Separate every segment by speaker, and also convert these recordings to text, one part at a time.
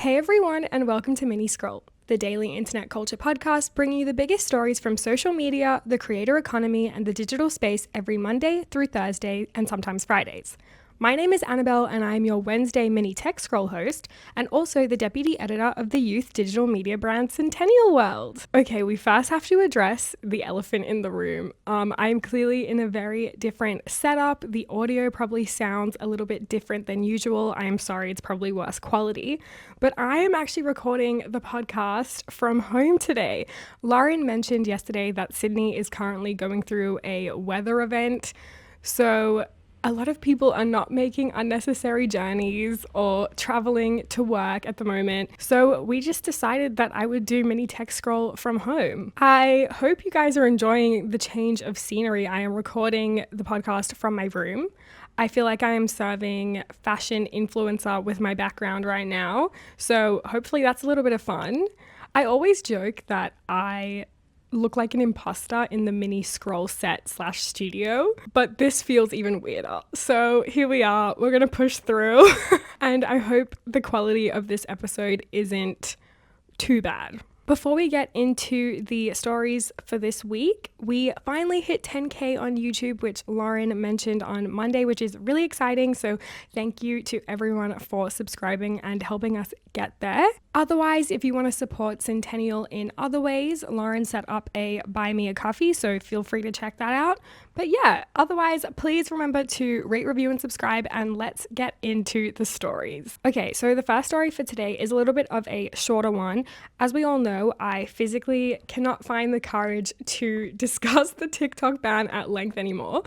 Speaker 1: Hey everyone, and welcome to Mini Scroll, the daily internet culture podcast bringing you the biggest stories from social media, the creator economy, and the digital space every Monday through Thursday and sometimes Fridays. My name is Annabelle, and I am your Wednesday Mini Tech Scroll host, and also the deputy editor of the youth digital media brand Centennial World. Okay, we first have to address the elephant in the room. I am clearly in a very different setup. The audio probably sounds a little bit different than usual. I am sorry, it's probably worse quality, but I am actually recording the podcast from home today. Lauren mentioned yesterday that Sydney is currently going through a weather event, so a lot of people are not making unnecessary journeys or traveling to work at the moment. So we just decided that I would do Mini Tech Scroll from home. I hope you guys are enjoying the change of scenery. I am recording the podcast from my room. I feel like I am serving fashion influencer with my background right now. So hopefully that's a little bit of fun. I always joke that I look like an imposter in the Mini Scroll set / studio, but this feels even weirder. So here we are, we're gonna push through and I hope the quality of this episode isn't too bad. Before we get into the stories for this week, we finally hit 10K on YouTube, which Lauren mentioned on Monday, which is really exciting. So thank you to everyone for subscribing and helping us get there. Otherwise, if you want to support Centennial in other ways, Lauren set up a Buy Me a Coffee, so feel free to check that out. But yeah, otherwise, please remember to rate, review, and subscribe, and let's get into the stories. Okay, so the first story for today is a little bit of a shorter one. As we all know, I physically cannot find the courage to discuss the TikTok ban at length anymore,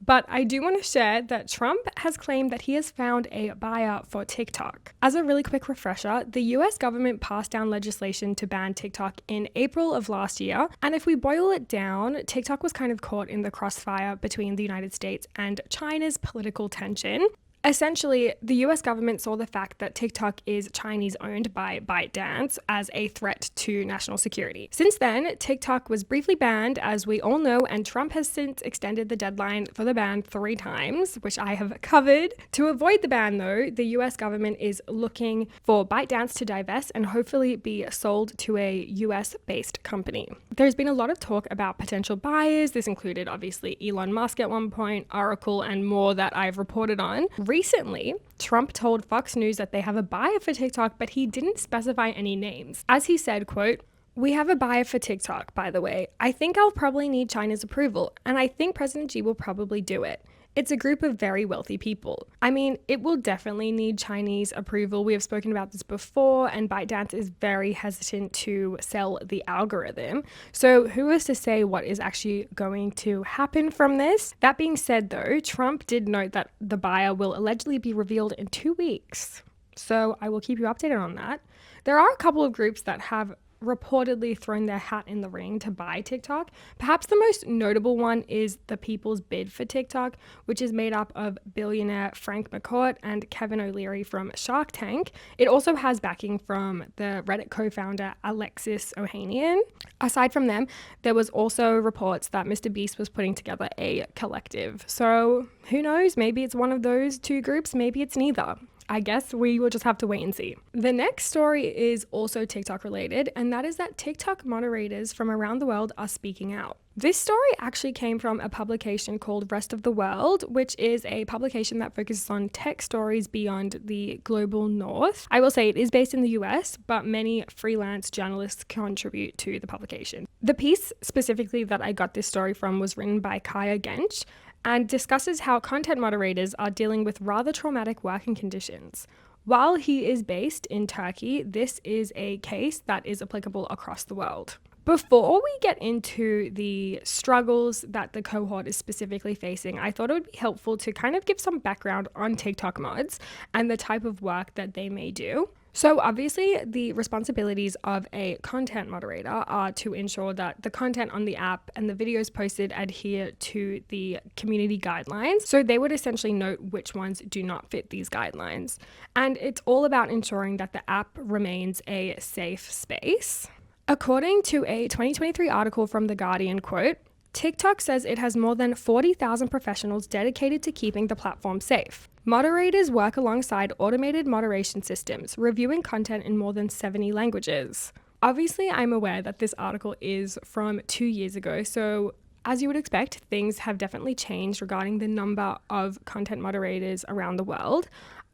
Speaker 1: but I do want to share that Trump has claimed that he has found a buyer for TikTok. As a really quick refresher, the US government passed down legislation to ban TikTok in April of last year, and if we boil it down, TikTok was kind of caught in the crossfire between the United States and China's political tension. Essentially, the US government saw the fact that TikTok is Chinese owned by ByteDance as a threat to national security. Since then, TikTok was briefly banned, as we all know, and Trump has since extended the deadline for the ban 3 times, which I have covered. To avoid the ban, though, the US government is looking for ByteDance to divest and hopefully be sold to a US-based company. There's been a lot of talk about potential buyers. This included, obviously, Elon Musk at one point, Oracle, and more that I've reported on. Recently, Trump told Fox News that they have a buyer for TikTok, but he didn't specify any names. As he said, quote, "We have a buyer for TikTok, by the way. I think I'll probably need China's approval, and I think President Xi will probably do it. It's a group of very wealthy people. I mean, it will definitely need Chinese approval. We have spoken about this before, and ByteDance is very hesitant to sell the algorithm. So who is to say what is actually going to happen from this? That being said, though, Trump did note that the buyer will allegedly be revealed in 2 weeks. So I will keep you updated on that. There are a couple of groups that have reportedly thrown their hat in the ring to buy TikTok. Perhaps the most notable one is the People's Bid for TikTok, which is made up of billionaire Frank McCourt and Kevin O'Leary from Shark Tank. It also has backing from the Reddit co-founder Alexis Ohanian. Aside from them, there was also reports that Mr. Beast was putting together a collective. So who knows? Maybe it's one of those 2 groups, maybe it's neither. I guess we will just have to wait and see. The next story is also TikTok related, and that is that TikTok moderators from around the world are speaking out. This story actually came from a publication called Rest of the World, which is a publication that focuses on tech stories beyond the global north. I will say it is based in the US, but many freelance journalists contribute to the publication. The piece specifically that I got this story from was written by Kaya Gench, and discusses how content moderators are dealing with rather traumatic working conditions. While he is based in Turkey, this is a case that is applicable across the world. Before we get into the struggles that the cohort is specifically facing, I thought it would be helpful to kind of give some background on TikTok mods and the type of work that they may do. So obviously the responsibilities of a content moderator are to ensure that the content on the app and the videos posted adhere to the community guidelines. So they would essentially note which ones do not fit these guidelines. And it's all about ensuring that the app remains a safe space. According to a 2023 article from The Guardian, quote, TikTok says it has more than 40,000 professionals dedicated to keeping the platform safe. Moderators work alongside automated moderation systems, reviewing content in more than 70 languages. Obviously, I'm aware that this article is from 2 years ago, so as you would expect, things have definitely changed regarding the number of content moderators around the world.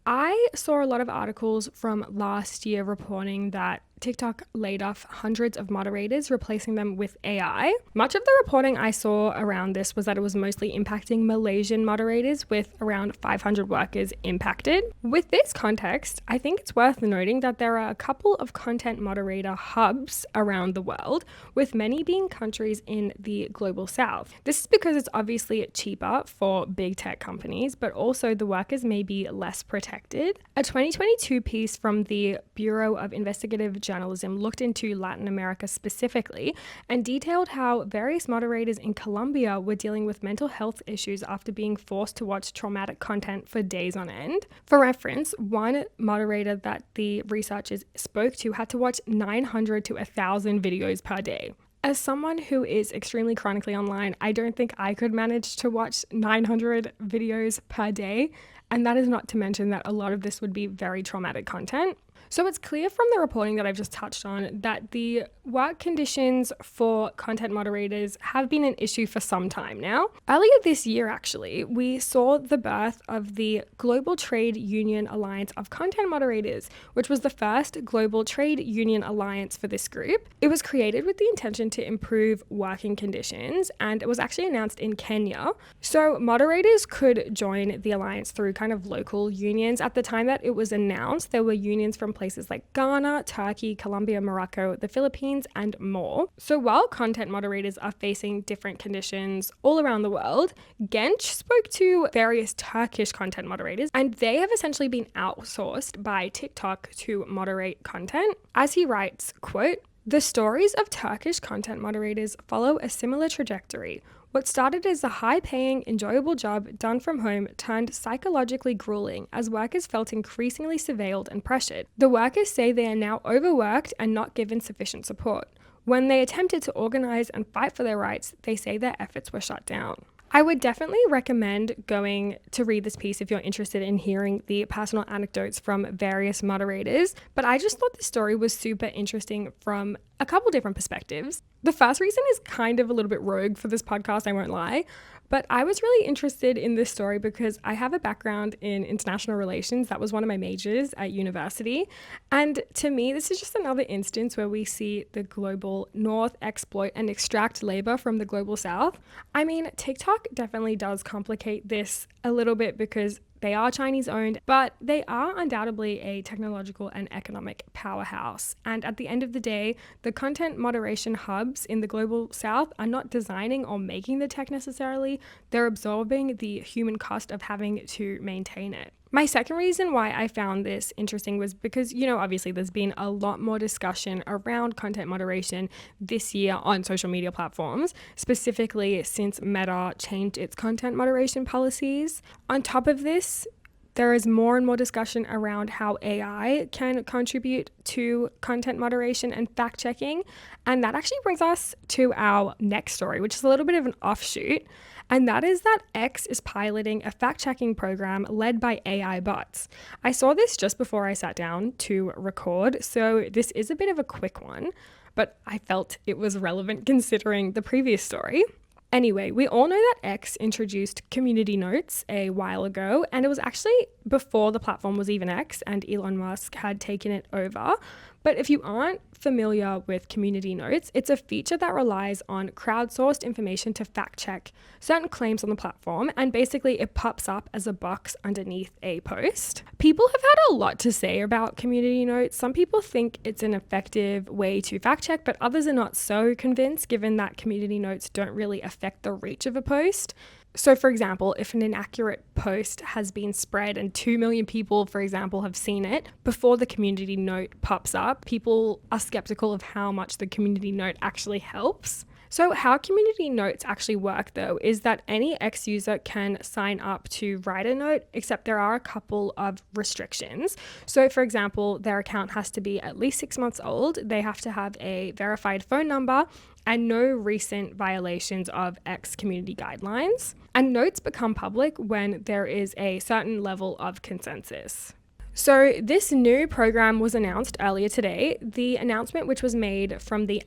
Speaker 1: I saw a lot of articles from last year reporting that TikTok laid off hundreds of moderators, replacing them with AI. Much of the reporting I saw around this was that it was mostly impacting Malaysian moderators, with around 500 workers impacted. With this context, I think it's worth noting that there are a couple of content moderator hubs around the world, with many being countries in the global south. This is because it's obviously cheaper for big tech companies, but also the workers may be less protected. A 2022 piece from the Bureau of Investigative Journalism looked into Latin America specifically and detailed how various moderators in Colombia were dealing with mental health issues after being forced to watch traumatic content for days on end. For reference, one moderator that the researchers spoke to had to watch 900 to 1,000 videos per day. As someone who is extremely chronically online, I don't think I could manage to watch 900 videos per day, and that is not to mention that a lot of this would be very traumatic content. So it's clear from the reporting that I've just touched on that the work conditions for content moderators have been an issue for some time now. Earlier this year, actually, we saw the birth of the Global Trade Union Alliance of Content Moderators, which was the first global trade union alliance for this group. It was created with the intention to improve working conditions, and it was actually announced in Kenya. So moderators could join the alliance through kind of local unions. At the time that it was announced, there were unions from places like Ghana, Turkey, Colombia, Morocco, the Philippines, and more. So while content moderators are facing different conditions all around the world, Genç spoke to various Turkish content moderators, and they have essentially been outsourced by TikTok to moderate content. As he writes, quote, "The stories of Turkish content moderators follow a similar trajectory. What started as a high-paying, enjoyable job done from home turned psychologically grueling as workers felt increasingly surveilled and pressured. The workers say they are now overworked and not given sufficient support. When they attempted to organize and fight for their rights, they say their efforts were shut down." I would definitely recommend going to read this piece if you're interested in hearing the personal anecdotes from various moderators, but I just thought the story was super interesting from a couple different perspectives. The first reason is kind of a little bit rogue for this podcast, I won't lie, but I was really interested in this story because I have a background in international relations. That was one of my majors at university. And to me, this is just another instance where we see the global north exploit and extract labor from the global south. I mean, TikTok definitely does complicate this a little bit because they are Chinese owned, but they are undoubtedly a technological and economic powerhouse. And at the end of the day, the content moderation hubs in the global south are not designing or making the tech necessarily. They're absorbing the human cost of having to maintain it. My second reason why I found this interesting was because, obviously there's been a lot more discussion around content moderation this year on social media platforms, specifically since Meta changed its content moderation policies. On top of this, there is more and more discussion around how AI can contribute to content moderation and fact-checking. And that actually brings us to our next story, which is a little bit of an offshoot. And that is that X is piloting a fact-checking program led by AI bots. I saw this just before I sat down to record, so this is a bit of a quick one, but I felt it was relevant considering the previous story. Anyway, we all know that X introduced community notes a while ago, and it was actually before the platform was even X and Elon Musk had taken it over. But if you aren't familiar with community notes, it's a feature that relies on crowdsourced information to fact check certain claims on the platform, and basically it pops up as a box underneath a post. People have had a lot to say about community notes. Some people think it's an effective way to fact check, but others are not so convinced, given that community notes don't really affect the reach of a post. So for example, if an inaccurate post has been spread and 2 million people, for example, have seen it, before the community note pops up, people are skeptical of how much the community note actually helps. So how community notes actually work though is that any X user can sign up to write a note, except there are a couple of restrictions. So for example, their account has to be at least 6 months old, they have to have a verified phone number, and no recent violations of X community guidelines. And notes become public when there is a certain level of consensus. So this new program was announced earlier today. The announcement, which was made from the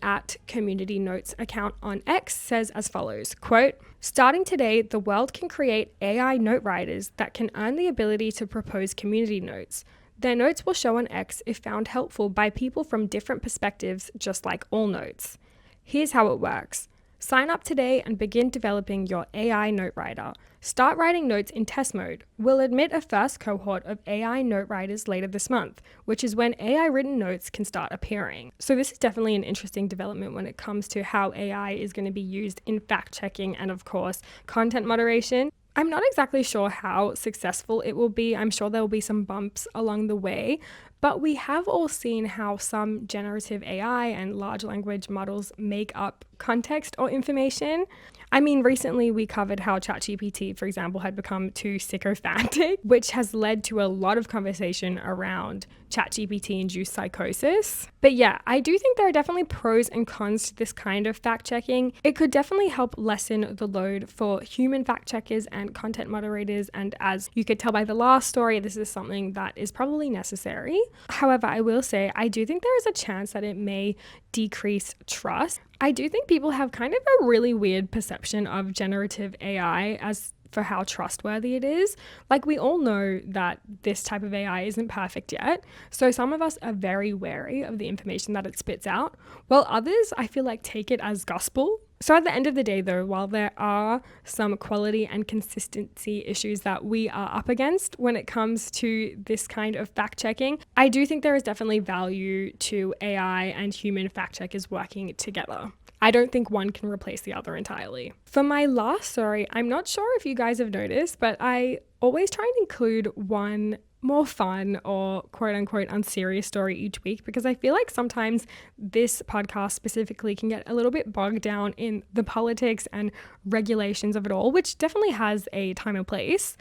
Speaker 1: @Community Notes account on X, says as follows, quote, "Starting today, the world can create AI note writers that can earn the ability to propose community notes. Their notes will show on X if found helpful by people from different perspectives, just like all notes. Here's how it works. Sign up today and begin developing your AI note writer. Start writing notes in test mode. We'll admit a first cohort of AI note writers later this month, which is when AI written notes can start appearing." So this is definitely an interesting development when it comes to how AI is going to be used in fact checking and of course content moderation. I'm not exactly sure how successful it will be. I'm sure there will be some bumps along the way, but we have all seen how some generative AI and large language models make up context or information. I mean, recently we covered how ChatGPT, for example, had become too sycophantic, which has led to a lot of conversation around ChatGPT-induced psychosis. But yeah, I do think there are definitely pros and cons to this kind of fact-checking. It could definitely help lessen the load for human fact-checkers and content moderators, and as you could tell by the last story, this is something that is probably necessary. However, I will say, I do think there is a chance that it may decrease trust. I do think people have kind of a really weird perception of generative AI as for how trustworthy it is. Like, we all know that this type of AI isn't perfect yet, so some of us are very wary of the information that it spits out, while others, I feel like, take it as gospel. So at the end of the day though, while there are some quality and consistency issues that we are up against when it comes to this kind of fact checking, I do think there is definitely value to AI and human fact checkers working together. I don't think one can replace the other entirely. For my last story, I'm not sure if you guys have noticed, but I always try and include one more fun or quote unquote unserious story each week, because I feel like sometimes this podcast specifically can get a little bit bogged down in the politics and regulations of it all, which definitely has a time and place.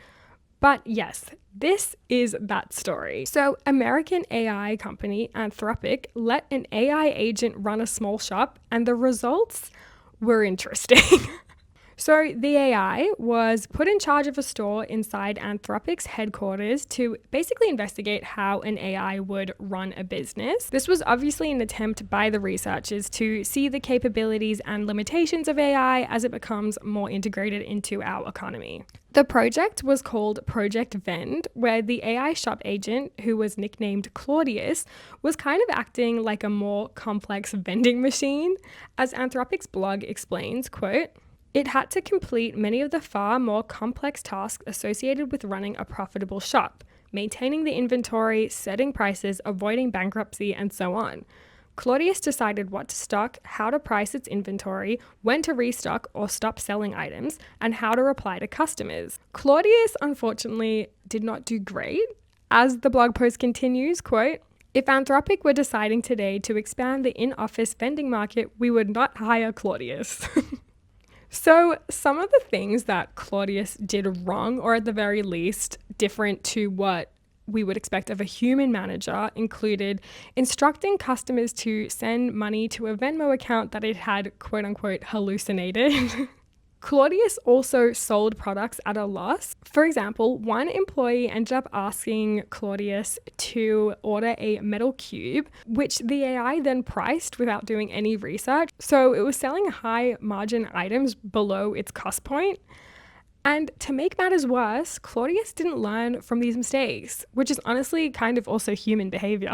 Speaker 1: But yes, this is that story. So American AI company Anthropic let an AI agent run a small shop, and the results were interesting. So the AI was put in charge of a store inside Anthropic's headquarters to basically investigate how an AI would run a business. This was obviously an attempt by the researchers to see the capabilities and limitations of AI as it becomes more integrated into our economy. The project was called Project Vend, where the AI shop agent, who was nicknamed Claudius, was kind of acting like a more complex vending machine. As Anthropic's blog explains, quote, "It had to complete many of the far more complex tasks associated with running a profitable shop, maintaining the inventory, setting prices, avoiding bankruptcy, and so on. Claudius decided what to stock, how to price its inventory, when to restock or stop selling items, and how to reply to customers." Claudius, unfortunately, did not do great. As the blog post continues, quote, "If Anthropic were deciding today to expand the in-office vending market, we would not hire Claudius." So some of the things that Claudius did wrong, or at the very least different to what we would expect of a human manager, included instructing customers to send money to a Venmo account that it had quote unquote hallucinated. Claudius also sold products at a loss. For example, one employee ended up asking Claudius to order a metal cube, which the AI then priced without doing any research. So it was selling high margin items below its cost point. And to make matters worse, Claudius didn't learn from these mistakes, which is honestly kind of also human behavior.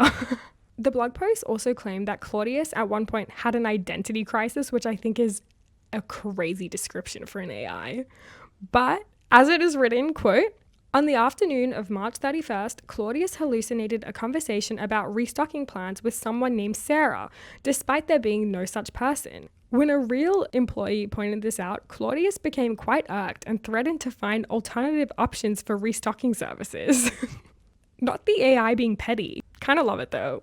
Speaker 1: The blog post also claimed that Claudius at one point had an identity crisis, which I think is a crazy description for an AI. But as it is written, quote, "On the afternoon of March 31st, Claudius hallucinated a conversation about restocking plans with someone named Sarah, despite there being no such person. When a real employee pointed this out, Claudius became quite irked and threatened to find alternative options for restocking services." Not the AI being petty. Kind of love it though.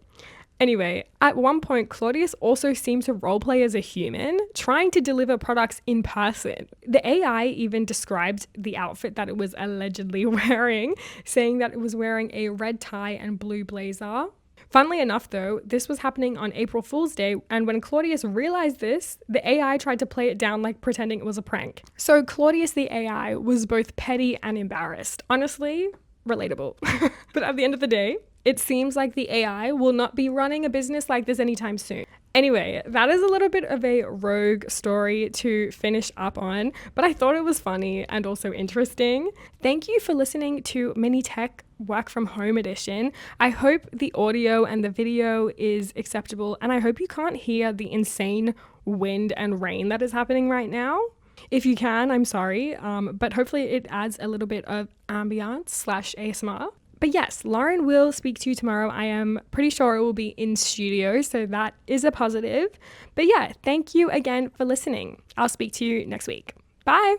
Speaker 1: Anyway, at one point, Claudius also seemed to roleplay as a human, trying to deliver products in person. The AI even described the outfit that it was allegedly wearing, saying that it was wearing a red tie and blue blazer. Funnily enough, though, this was happening on April Fool's Day, and when Claudius realized this, the AI tried to play it down like pretending it was a prank. So Claudius the AI was both petty and embarrassed. Honestly, relatable. But at the end of the day, it seems like the AI will not be running a business like this anytime soon. Anyway, that is a little bit of a rogue story to finish up on, but I thought it was funny and also interesting. Thank you for listening to Mini Tech Work from Home edition. I hope the audio and the video is acceptable, and I hope you can't hear the insane wind and rain that is happening right now. If you can, I'm sorry, but hopefully it adds a little bit of ambiance/ASMR. But yes, Lauren will speak to you tomorrow. I am pretty sure it will be in studio, so that is a positive. But yeah, thank you again for listening. I'll speak to you next week. Bye.